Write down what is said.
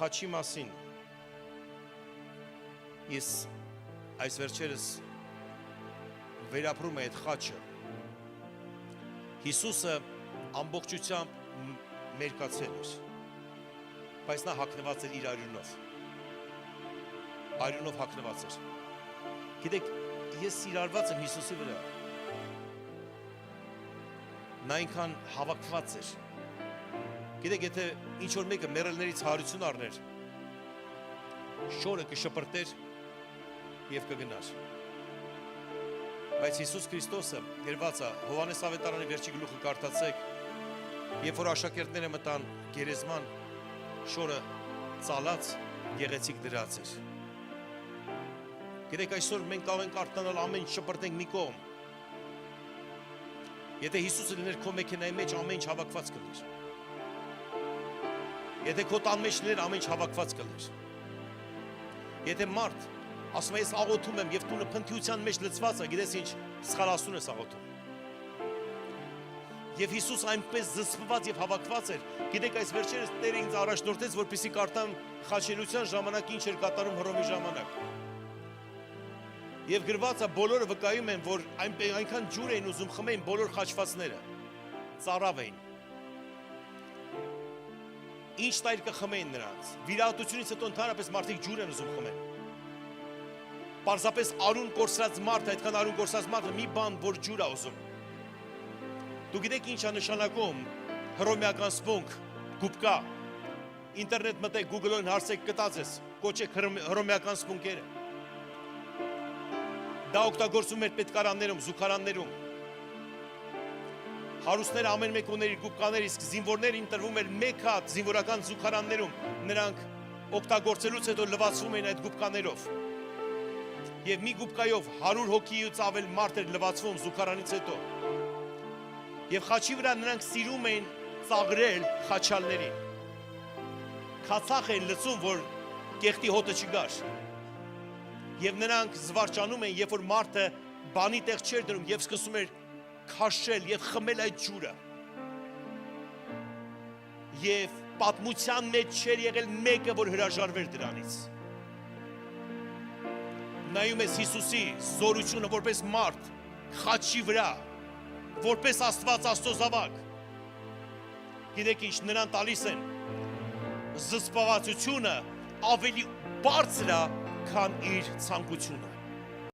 խաչի մասին ես այս վերջերս վերապրում է այդ խաչը Հիսուսը ամբողջությամբ մերկացել էր բայց նա հագնված էր իր արյունով հագնված էր գիտեք ես սիրարված եմ Հիսուսի վրա նա այնքան հավաքված էր գիտեք եթե ինչ որ մեկը մեռելներից հարություն առներ շորը կշպրտեր եւ կգնար բայց Հիսուս Քրիստոսը գրված է Հովհաննես ավետարանի վերջի գլուխը կարդացեք երբ որ աշակերտները մտան գերեզման շորը ծալած գեղեցիկ դրած էր գիտեք այսօր մենք կարող ենք արտանալ ամեն ինչ շպրտենք մի կողմ եթե Հիսուսը լիներ քո մեքենայի մեջ ամեն ինչ հավաքված կլներ եթե քո տան մեջ լիներ ամեն ինչ հավաքված կլներ եթե մարդ ասում է ես աղոթում եմ եւ տունը փնթիության մեջ լցված է գիտես ինչ սխալացուն ես աղոթում եւ Հիսուս այնպես զսպված եւ հավաքված էր գիտեք այս վերջերս Տերը ինձ առաջնորդեց որպեսզի կարդամ խաչելության ժամանակ ինչ էր կատարում Հռոմի ժամանակ եւ գրված է բոլորը վկայում են որ այնքան ջուր էին ուզում խմեին բոլոր խաչվածները ծարավ էին ինչ տայր կխմեին նրանց վիրահատությունից հետո ընդհանրապես մարդիկ ջուր են ուզում խմեն պարզապես արուն կորսրած մարդ այդքան արուն կորսրած մարդը մի բան որ ջուր է ուզում դու գիտեք ինչ է նշանակում հռոմեական սպունգ գուբկա ինտերնետ մտեք Google-ին հարցեք կտած ես կոչեք հռոմեական սպունգերը դա օգտագործում էր պետքարաններում զուգարաններում հարուստները ամեն մեկ ուներ իր գուբկաներ իսկ զինվորներին տրվում էր մեկ հատ զինվորական զուգարաններում նրանք օգտագործելուց հետո լվացվում էին այդ գուբկաներով եւ մի գուբկայով 100 հոգիից ավել մարդ էր լվացվում զուգարանից հետո եւ խաչի վրա նրանք սիրում էին ծաղրել խաչալներին քացախ էին լցում որ կեղտի հոտը չգար եւ նրանք զվարճանում են երբ որ մարդը բանի տեղ չէր դնում եւ սկսում էր քաշել եւ խմել այդ ջուրը եւ պատմության մեջ չէր եղել մեկը որ հրաժարվեր դրանից նայում ես Հիսուսի զորությունը որպես մարդ խաչի վրա որպես Աստված Աստծո զավակ գիտեք ինչ նրան տալիս են զսպվածությունը ավելի բարձր է քան իր ցանկությունը